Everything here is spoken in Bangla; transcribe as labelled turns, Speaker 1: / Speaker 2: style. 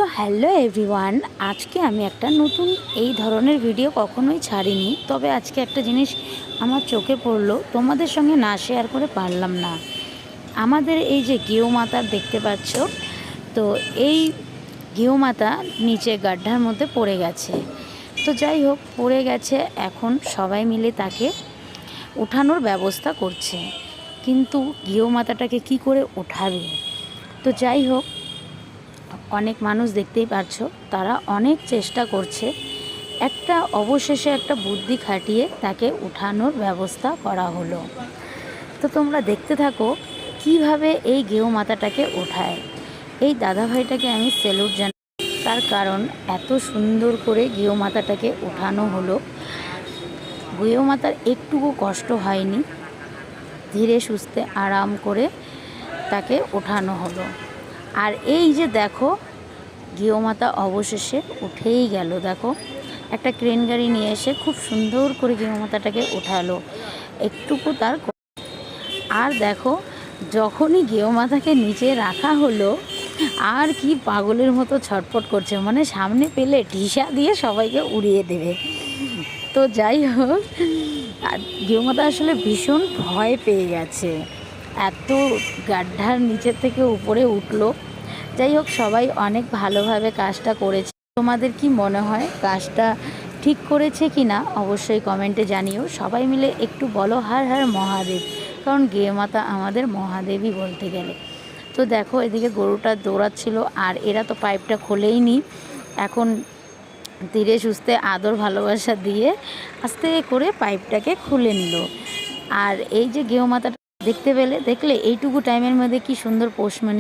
Speaker 1: সো হ্যালো এভরিওয়ান, আজকে আমি একটা নতুন এই ধরনের ভিডিও কখনোই ছাড়িনি। তবে আজকে একটা জিনিস আমার চোখে পড়লো, তোমাদের সঙ্গে না শেয়ার করে পারলাম না। আমাদের এই যে গেও মাতা দেখতে পাচ্ছ, তো এই গেও মাতা নিচে গাড্ডার মধ্যে পড়ে গেছে। তো যাই হোক, পড়ে গেছে, এখন সবাই মিলে তাকে ওঠানোর ব্যবস্থা করছে। কিন্তু গেও মাতাটাকে কি করে ওঠাবে? তো যাই হোক, অনেক মানুষ দেখতেই পারছো, তারা অনেক চেষ্টা করছে। অবশেষে একটা বুদ্ধি খাটিয়ে তাকে উঠানোর ব্যবস্থা করা হলো। তো তোমরা দেখতে থাকো কিভাবে এই গেও মাতাটাকে ওঠায়। এই দাদাভাইটাকে আমি স্যালুট জানাই, তার কারণ এত সুন্দর করে গেও মাতাটাকে ওঠানো হলো। গেও মাতার একটুকু কষ্ট হয়নি, ধীরে সুস্থে আরাম করে তাকে ওঠানো হলো। আর এই যে দেখো, গেও মাতা অবশেষে উঠেই গেল। দেখো, একটা ক্রেন গাড়ি নিয়ে এসে খুব সুন্দর করে গেও মাতাটাকে ওঠালো, একটুকু তার। আর দেখো, যখনই গেও মাতাকে নিচে রাখা হলো, আর কি পাগলের মতো ছটফট করছে, মানে সামনে পেলে ঢিসা দিয়ে সবাইকে উড়িয়ে দেবে। তো যাই হোক, গেও মাতা আসলে ভীষণ ভয় পেয়ে গেছে, এত গাড্ডার নিচের থেকে উপরে উঠলো। যাই হোক, সবাই অনেক ভালোভাবে কাজটা করেছে। তোমাদের কি মনে হয় কাজটা ঠিক করেছে কি না অবশ্যই কমেন্টে জানিও। সবাই মিলে একটু বলো হর হর মহাদেব, কারণ গেও মাতা আমাদের মহাদেবই বলতে গেলে। তো দেখো, এদিকে গরুটা দৌড়াচ্ছিল, আর এরা তো পাইপটা খোলেই নি। এখন ধীরে সুস্থে আদর ভালোবাসা দিয়ে আস্তে করে পাইপটাকে খুলে নিল। আর এই যে গেও মাতাটা দেখলে এইটুকু টাইমের মধ্যে কি সুন্দর পোষ